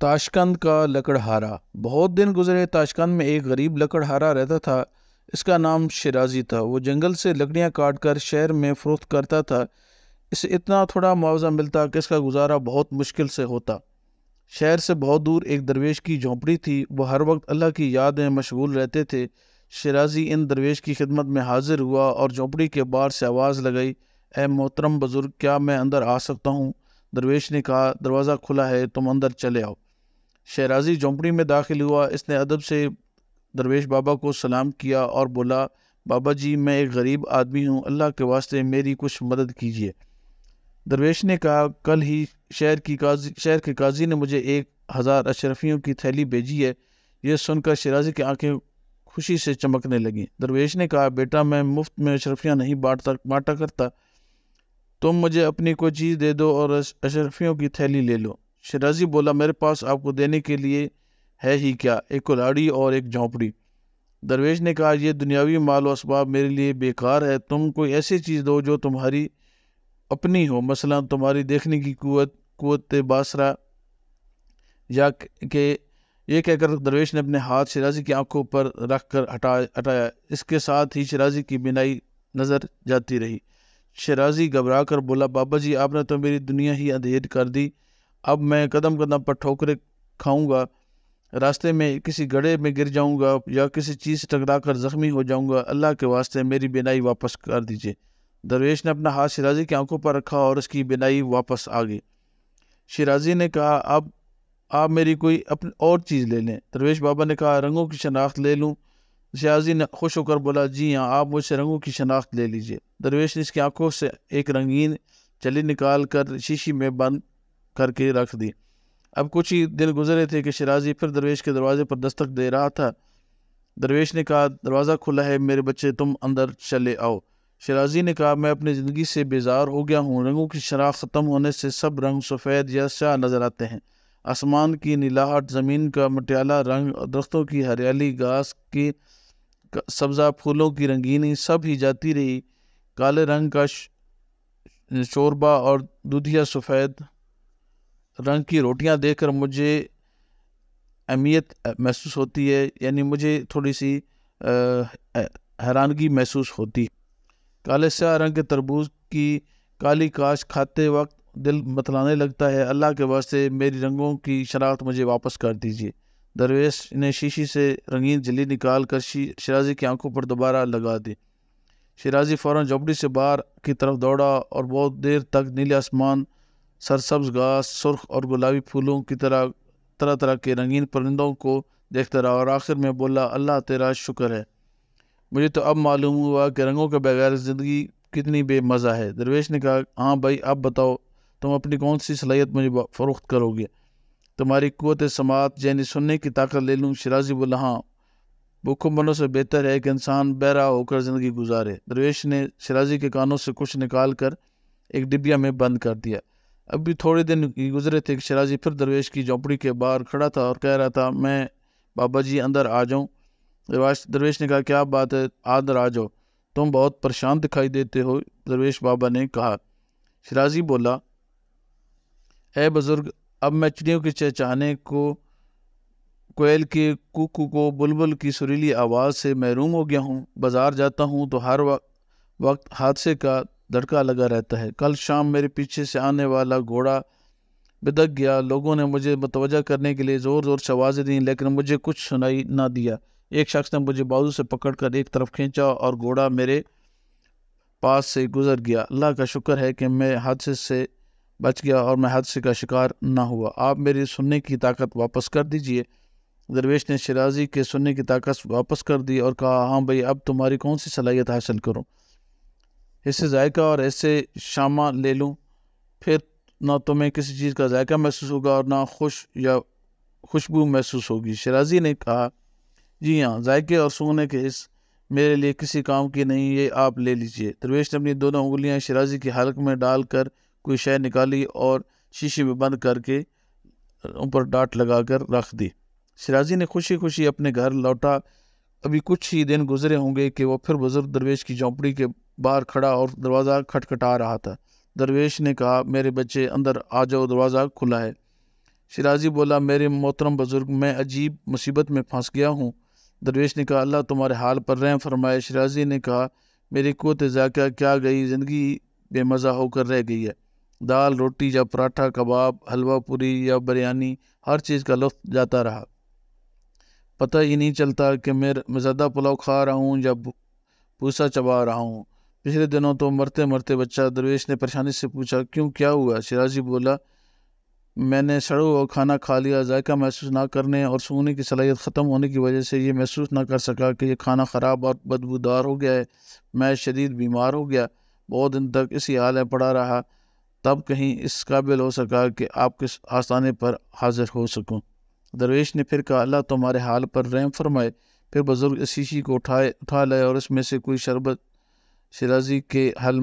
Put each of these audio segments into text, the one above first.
تاشقند کا لکڑہارا۔ بہت دن گزرے، تاشقند میں ایک غریب لکڑہارا رہتا تھا۔ اس کا نام شیرازی تھا۔ وہ جنگل سے لکڑیاں کاٹ کر شہر میں فروخت کرتا تھا۔ اسے اتنا تھوڑا معاوضہ ملتا کہ اس کا گزارا بہت مشکل سے ہوتا۔ شہر سے بہت دور ایک درویش کی جھونپڑی تھی۔ وہ ہر وقت اللہ کی یاد میں مشغول رہتے تھے۔ شیرازی ان درویش کی خدمت میں حاضر ہوا اور جھونپڑی کے باہر سے آواز لگائی، اے محترم بزرگ، کیا میں اندر آ سکتا ہوں؟ درویش نے کہا، دروازہ کھلا ہے، تم اندر چلے آؤ۔ شیرازی جھونپڑی میں داخل ہوا۔ اس نے ادب سے درویش بابا کو سلام کیا اور بولا، بابا جی، میں ایک غریب آدمی ہوں، اللہ کے واسطے میری کچھ مدد کیجیے۔ درویش نے کہا، کل ہی شہر کے قاضی نے مجھے 1000 اشرفیوں کی تھیلی بھیجی ہے۔ یہ سن کر شیرازی کی آنکھیں خوشی سے چمکنے لگیں۔ درویش نے کہا، بیٹا، میں مفت میں اشرفیاں نہیں بانٹا کرتا، تم مجھے اپنی کوئی چیز دے دو اور اشرفیوں کی تھیلی لے لو۔ شیرازی بولا، میرے پاس آپ کو دینے کے لیے ہے ہی کیا، ایک کلاڑی اور ایک جھونپڑی۔ درویش نے کہا، یہ دنیاوی مال و اسباب میرے لیے بیکار ہے، تم کوئی ایسی چیز دو جو تمہاری اپنی ہو، مثلا تمہاری دیکھنے کی قوت باصرہ، یا کہ یہ کہہ کر درویش نے اپنے ہاتھ شیرازی کی آنکھوں پر رکھ کر ہٹایا۔ اس کے ساتھ ہی شیرازی کی بینائی نظر جاتی رہی۔ شیرازی گھبرا کر بولا، بابا جی، آپ نے تو میری دنیا ہی اندھیر کر دی، اب میں قدم قدم پر ٹھوکریں کھاؤں گا، راستے میں کسی گڑھے میں گر جاؤں گا یا کسی چیز سے ٹکرا کر زخمی ہو جاؤں گا، اللہ کے واسطے میری بینائی واپس کر دیجیے۔ درویش نے اپنا ہاتھ شیرازی کی آنکھوں پر رکھا اور اس کی بینائی واپس آ گئی۔ شیرازی نے کہا، اب آپ میری کوئی اپنی اور چیز لے لیں۔ درویش بابا نے کہا، رنگوں کی شناخت لے لوں؟ شیرازی نے خوش ہو کر بولا، جی ہاں، آپ مجھ سے رنگوں کی شناخت لے لیجیے۔ درویش نے اس کی آنکھوں سے ایک رنگین چلی نکال کر شیشی میں بند کر کے رکھ دی۔ اب کچھ ہی دن گزرے تھے کہ شیرازی پھر درویش کے دروازے پر دستک دے رہا تھا۔ درویش نے کہا، دروازہ کھلا ہے، میرے بچے، تم اندر چلے آؤ۔ شیرازی نے کہا، میں اپنی زندگی سے بیزار ہو گیا ہوں، رنگوں کی شناخت ختم ہونے سے سب رنگ سفید یا سیاہ نظر آتے ہیں، آسمان کی نیلاہٹ، زمین کا مٹیالہ رنگ، درختوں کی ہریالی، گھاس کی سبزہ، پھولوں کی رنگینی، سب ہی جاتی رہی۔ کالے رنگ کا شوربہ اور دودھیا سفید رنگ کی روٹیاں دیکھ کر مجھے اہمیت محسوس ہوتی ہے، یعنی مجھے تھوڑی سی حیرانگی محسوس ہوتی۔ کالے سیاہ رنگ کے تربوز کی کالی کاش کھاتے وقت دل بتلانے لگتا ہے، اللہ کے واسطے میری رنگوں کی شناخت مجھے واپس کر دیجیے۔ درویش نے شیشی سے رنگین جلی نکال کر شیرازی کی آنکھوں پر دوبارہ لگا دی۔ شیرازی فوراً جھونپڑی سے باہر کی طرف دوڑا اور بہت دیر تک نیلے آسمان، سرسبز گھاس، سرخ اور گلابی پھولوں کی طرح طرح کے رنگین پرندوں کو دیکھتا رہا اور آخر میں بولا، اللہ تیرا شکر ہے، مجھے تو اب معلوم ہوا کہ رنگوں کے بغیر زندگی کتنی بے مزہ ہے۔ درویش نے کہا، ہاں بھائی، اب بتاؤ، تم اپنی کون سی صلاحیت مجھے فروخت کرو گے؟ تمہاری قوت سماعت، یعنی سننے کی طاقت لے لوں؟ شیرازی بولا، ہاں، بھوکھوں بنوں سے بہتر ہے کہ انسان بہرا ہو کر زندگی گزارے۔ درویش نے شیرازی کے کانوں سے کچھ نکال کر ایک ڈبیا میں بند کر دیا۔ اب بھی تھوڑے دن گزرے تھے کہ شیرازی پھر درویش کی جھونپڑی کے باہر کھڑا تھا اور کہہ رہا تھا، میں بابا جی اندر آ جاؤں؟ درویش نے کہا، کیا بات ہے، اندر آ جاؤ، تم بہت پریشان دکھائی دیتے ہو، درویش بابا نے کہا۔ شیرازی بولا، اے بزرگ، اب میں چڑیوں کے چہچہانے کو، کوئل کے کوکو کو، بلبل کی سریلی آواز سے محروم ہو گیا ہوں۔ بازار جاتا ہوں تو ہر وقت حادثے کا دھڑکا لگا رہتا ہے۔ کل شام میرے پیچھے سے آنے والا گھوڑا بدک گیا، لوگوں نے مجھے متوجہ کرنے کے لیے زور زور سے آوازیں دیں، لیکن مجھے کچھ سنائی نہ دیا۔ ایک شخص نے مجھے بازو سے پکڑ کر ایک طرف کھینچا اور گھوڑا میرے پاس سے گزر گیا۔ اللہ کا شکر ہے کہ میں حادثے سے بچ گیا اور میں حادثے کا شکار نہ ہوا، آپ میری سننے کی طاقت واپس کر دیجئے۔ درویش نے شیرازی کے سننے کی طاقت واپس کر دی اور کہا، ہاں بھائی، اب تمہاری کون سی صلاحیت حاصل کروں؟ اسے ذائقہ اور ایسے شامہ لے لوں، پھر نہ تمہیں کسی چیز کا ذائقہ محسوس ہوگا اور نہ خوشبو محسوس ہوگی۔ شیرازی نے کہا، جی ہاں، ذائقے اور سونگنے کے حص میرے لیے کسی کام کی نہیں، یہ آپ لے لیجئے۔ درویش نے اپنی دونوں انگلیاں شیرازی کی حلق میں ڈال کر کوئی شے نکالی اور شیشے میں بند کر کے ان پر ڈانٹ لگا کر رکھ دی۔ شیرازی نے خوشی خوشی اپنے گھر لوٹا۔ ابھی کچھ ہی دن گزرے ہوں گے کہ وہ پھر بزرگ درویش کی جھونپڑی کے باہر کھڑا اور دروازہ کھٹکھٹا رہا تھا۔ درویش نے کہا، میرے بچے، اندر آ جاؤ، دروازہ کھلا ہے۔ شیرازی بولا میرے محترم بزرگ، میں عجیب مصیبت میں پھنس گیا ہوں۔ درویش نے کہا اللہ تمہارے حال پر رحم فرمائے۔ شیرازی نے کہا میری قوت ذائقہ کیا گئی، زندگی بے مزہ ہو کر رہ گئی ہے۔ دال روٹی یا پراٹھا کباب حلوہ پوری یا بریانی، ہر چیز کا لطف جاتا رہا، پتہ ہی نہیں چلتا کہ میں زیادہ پلاؤ کھا رہا ہوں یا بھوسا چبا رہا ہوں۔ پچھلے دنوں تو مرتے مرتے بچہ۔ درویش نے پریشانی سے پوچھا کیوں، کیا ہوا؟ شیرازی بولا میں نے سڑا ہوا کھانا کھا لیا، ذائقہ محسوس نہ کرنے اور سونگنے کی صلاحیت ختم ہونے کی وجہ سے یہ محسوس نہ کر سکا کہ یہ کھانا خراب اور بدبودار ہو گیا ہے۔ میں شدید بیمار ہو گیا، بہت دن تک اسی حال میں پڑا رہا، تب کہیں اس قابل ہو سکا کہ آپ کے آستانے پر حاضر ہو سکوں۔ درویش نے پھر کہا اللہ تمہارے حال پر رحم فرمائے۔ پھر بزرگ اس شیشی کو اٹھا لائے اور اس میں سے کوئی شربت شیرازی کے حل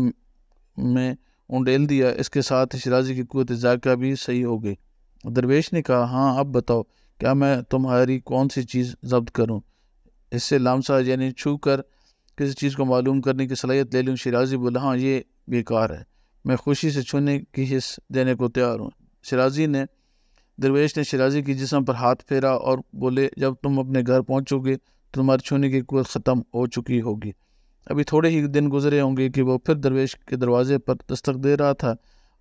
میں اونڈیل دیا۔ اس کے ساتھ شیرازی کی قوت ذائقہ بھی صحیح ہو گئی۔ درویش نے کہا ہاں اب بتاؤ کیا میں تمہاری کون سی چیز ضبط کروں، اس سے لامسا یعنی چھو کر کسی چیز کو معلوم کرنے کی صلاحیت لے لوں؟ شیرازی بولا ہاں یہ بیکار ہے، میں خوشی سے چھونے کی حص دینے کو تیار ہوں۔ درویش نے شیرازی کی جسم پر ہاتھ پھیرا اور بولے جب تم اپنے گھر پہنچو گے تو تمہاری چھونے کی قوت ختم ہو چکی ہوگی۔ ابھی تھوڑے ہی دن گزرے ہوں گے کہ وہ پھر درویش کے دروازے پر دستک دے رہا تھا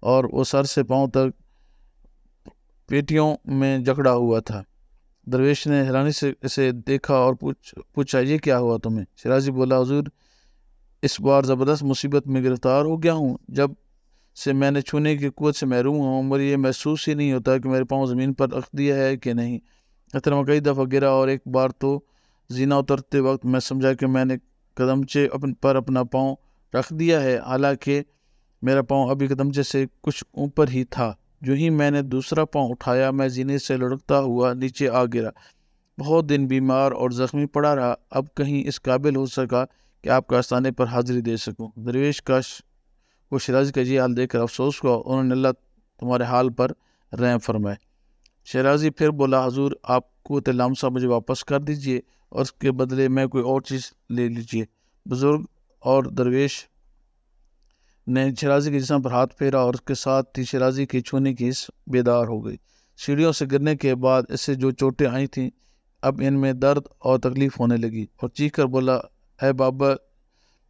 اور وہ سر سے پاؤں تک پیٹیوں میں جکڑا ہوا تھا۔ درویش نے حیرانی سے اسے دیکھا اور پوچھا یہ کیا ہوا تمہیں؟ شیرازی بولا حضور اس بار زبردست مصیبت میں گرفتار ہو گیا ہوں، جب سے میں نے چھونے کی قوت سے محروم ہوں مجھے یہ محسوس ہی نہیں ہوتا کہ میرے پاؤں زمین پر رکھ دیا ہے کہ نہیں۔ احترام کئی دفعہ گرا اور ایک بار تو زینہ اترتے وقت میں سمجھا کہ میں نے قدمچے پر اپنا پاؤں رکھ دیا ہے، حالانکہ میرا پاؤں ابھی قدمچے سے کچھ اوپر ہی تھا۔ جو ہی میں نے دوسرا پاؤں اٹھایا میں زینے سے لڑکتا ہوا نیچے آ گرا، بہت دن بیمار اور زخمی پڑا رہا، اب کہیں اس قابل ہو سکا کہ آپ کے آستانے پر حاضری دے سکوں۔ درویش کو شیرازی کا یہ حال دیکھ کر افسوس ہوا، انہوں نے اللہ تمہارے حال پر رحم فرمائے۔ شیرازی پھر بولا حضور آپ قوت لامسا مجھے واپس کر دیجئے اور اس کے بدلے میں کوئی اور چیز لے لیجئے۔ بزرگ اور درویش نے شیرازی کے جسم پر ہاتھ پھیرا اور اس کے ساتھ ہی شیرازی کی چھونے کی حس بیدار ہو گئی۔ سیڑھیوں سے گرنے کے بعد اس سے جو چوٹیں آئی تھیں اب ان میں درد اور تکلیف ہونے لگی اور چیخ کر بولا اے بابا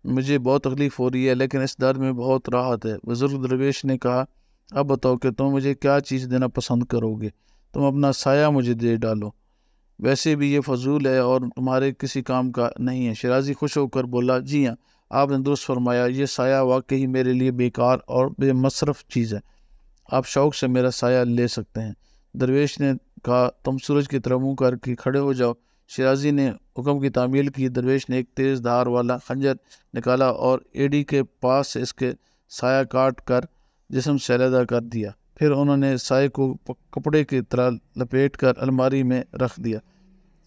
مجھے بہت تکلیف ہو رہی ہے لیکن اس درد میں بہت راحت ہے۔ بزرگ درویش نے کہا اب بتاؤ کہ تم مجھے کیا چیز دینا پسند کرو گے؟ تم اپنا سایہ مجھے دے ڈالو، ویسے بھی یہ فضول ہے اور تمہارے کسی کام کا نہیں ہے۔ شیرازی خوش ہو کر بولا جی ہاں آپ نے درست فرمایا، یہ سایہ واقعی میرے لیے بیکار اور بے مصرف چیز ہے، آپ شوق سے میرا سایہ لے سکتے ہیں۔ درویش نے کہا تم سورج کی طرف منہ کر کے کھڑے ہو جاؤ۔ شیرازی نے حکم کی تعمیل کی۔ درویش نے ایک تیز دھار والا خنجر نکالا اور ایڑی کے پاس سے اس کے سایہ کاٹ کر جسم سے علیحدہ کر دیا، پھر انہوں نے سائے کو کپڑے کی طرح لپیٹ کر الماری میں رکھ دیا۔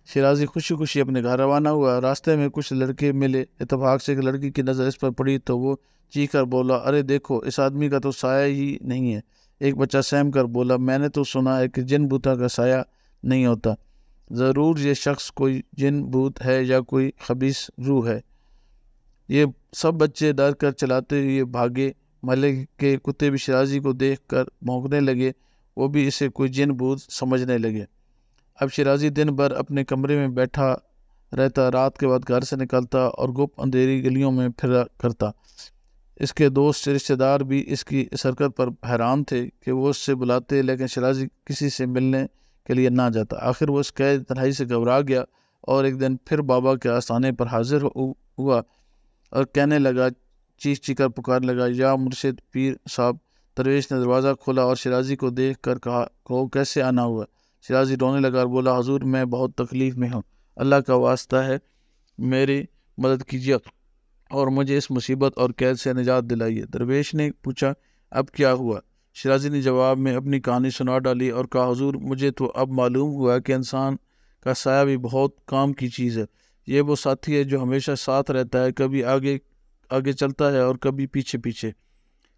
شیرازی خوشی خوشی اپنے گھر روانہ ہوا۔ راستے میں کچھ لڑکے ملے، اتفاق سے ایک لڑکی کی نظر اس پر پڑی تو وہ چیخ کر بولا ارے دیکھو اس آدمی کا تو سایہ ہی نہیں ہے۔ ایک بچہ سہم کر بولا میں نے تو سنا ہے کہ جن بھوتا کا سایہ نہیں ہوتا، ضرور یہ شخص کوئی جن بھوت ہے یا کوئی خبیث روح ہے۔ یہ سب بچے ڈر کر چلاتے ہوئے بھاگے۔ محلے کے کتے بھی شیرازی کو دیکھ کر بھونکنے لگے، وہ بھی اسے کوئی جن بھوت سمجھنے لگے۔ اب شیرازی دن بھر اپنے کمرے میں بیٹھا رہتا، رات کے بعد گھر سے نکلتا اور گپ اندھیری گلیوں میں پھرا کرتا۔ اس کے دوست رشتہ دار بھی اس کی اس حرکت پر حیران تھے کہ وہ اس سے بلاتے لیکن شیرازی کسی سے ملنے کے لیے نہ جاتا۔ آخر وہ اس قید تنہائی سے گھبرا گیا اور ایک دن پھر بابا کے آستانے پر حاضر ہوا اور کہنے لگا، چیخ چیخ کر پکارنے لگا یا مرشد پیر صاحب۔ درویش نے دروازہ کھولا اور شیرازی کو دیکھ کر کہا کہو کیسے آنا ہوا؟ شیرازی رونے لگا اور بولا حضور میں بہت تکلیف میں ہوں، اللہ کا واسطہ ہے میری مدد کیجیے اور مجھے اس مصیبت اور قید سے نجات دلائیے۔ درویش نے پوچھا اب کیا ہوا؟ شیرازی نے جواب میں اپنی کہانی سنا ڈالی اور کہا حضور مجھے تو اب معلوم ہوا کہ انسان کا سایہ بھی بہت کام کی چیز ہے۔ یہ وہ ساتھی ہے جو ہمیشہ ساتھ رہتا ہے، کبھی آگے آگے چلتا ہے اور کبھی پیچھے پیچھے۔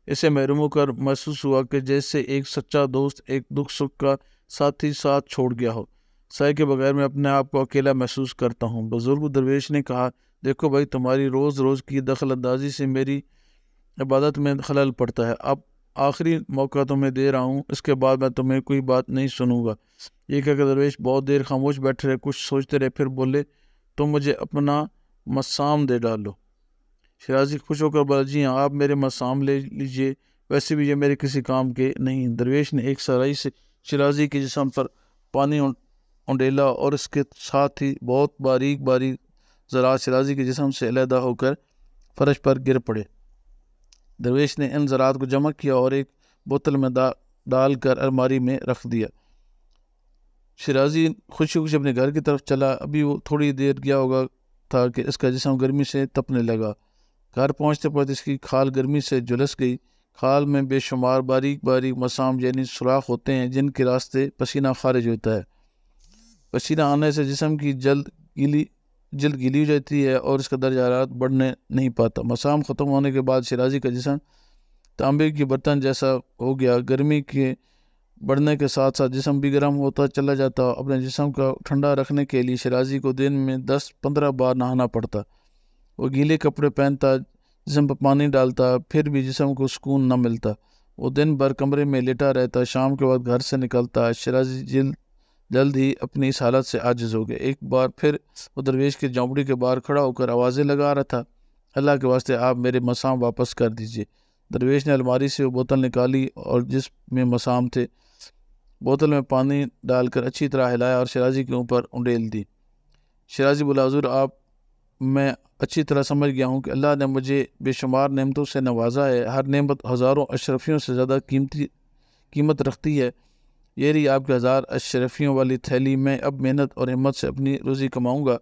اسے محروم ہو کر محسوس ہوا کہ جیسے ایک سچا دوست ایک دکھ سکھ کا ساتھی ساتھ چھوڑ گیا ہو۔ سائے کے بغیر میں اپنے آپ کو اکیلا محسوس کرتا ہوں۔ بزرگ درویش نے کہا دیکھو بھائی تمہاری روز روز کی دخل اندازی سے میری عبادت میں خلل پڑتا ہے، اب آخری موقع تمہیں دے رہا ہوں، اس کے بعد میں تمہیں کوئی بات نہیں سنوں گا۔ یہ کہہ کر درویش بہت دیر خاموش بیٹھے رہے، کچھ سوچتے رہے، پھر بولے تم مجھے اپنا مسام دے ڈالو۔ شیرازی خوش ہو کر بولا جی ہاں، آپ میرے مسام لے لیجئے، ویسے بھی یہ میرے کسی کام کے نہیں۔ درویش نے ایک سرائی سے شیرازی کے جسم پر پانی انڈیلا اور اس کے ساتھ ہی بہت باریک باریک ذرات شیرازی کے جسم سے علیحدہ ہو کر فرش پر گر پڑے۔ درویش نے ان ذرات کو جمع کیا اور ایک بوتل میں ڈال کر الماری میں رکھ دیا۔ شیرازی خوشی خوشی اپنے گھر کی طرف چلا۔ ابھی وہ تھوڑی دیر گیا ہوگا تھا کہ اس کا جسم گرمی سے تپنے لگا۔ گھر پہنچتے پہنچتے اس کی کھال گرمی سے جھلس گئی۔ کھال میں بے شمار باریک باریک مسام یعنی سوراخ ہوتے ہیں جن کے راستے پسینہ خارج ہوتا ہے۔ پسینہ آنے سے جسم کی جلد گیلی ہو جاتی ہے اور اس کا درجہ حرارت بڑھنے نہیں پاتا۔ مسام ختم ہونے کے بعد شیرازی کا جسم تانبے کی برتن جیسا ہو گیا۔ گرمی کے بڑھنے کے ساتھ ساتھ جسم بھی گرم ہوتا چلا جاتا۔ اپنے جسم کا ٹھنڈا رکھنے کے لیے شیرازی کو دن میں 10-15 بار نہانا پڑتا۔ وہ گیلے کپڑے پہنتا، جسم پر پانی ڈالتا، پھر بھی جسم کو سکون نہ ملتا۔ وہ دن بھر کمرے میں لیٹا رہتا، شام کے وقت گھر سے نکلتا۔ شیرازی جلد ہی اپنی اس حالت سے عاجز ہو گیا۔ ایک بار پھر وہ درویش کی جھونپڑی کے باہر کھڑا ہو کر آوازیں لگا رہا تھا، اللہ کے واسطے آپ میرے مسام واپس کر دیجئے۔ درویش نے الماری سے وہ بوتل نکالی اور جس میں مسام تھے بوتل میں پانی ڈال کر اچھی طرح ہلایا اور شیرازی کے اوپر انڈیل دی۔ شیرازی بولا حضور میں اچھی طرح سمجھ گیا ہوں کہ اللہ نے مجھے بے شمار نعمتوں سے نوازا ہے، ہر نعمت ہزاروں اشرفیوں سے زیادہ قیمت رکھتی ہے۔ یہ رہی آپ کے 1000 اشرفیوں والی تھیلی، میں اب محنت اور ہمت سے اپنی روزی کماؤں گا۔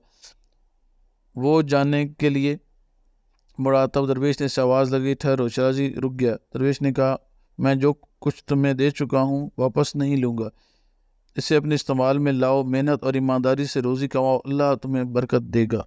وہ جانے کے لیے مڑا، تب درویش نے اس سے آواز لگی ٹھہرو۔ شیرازی رک گیا۔ درویش نے کہا میں جو کچھ تمہیں دے چکا ہوں واپس نہیں لوں گا، اسے اپنے استعمال میں لاؤ، محنت اور ایمانداری سے روزی کماؤ، اللہ تمہیں برکت دے گا۔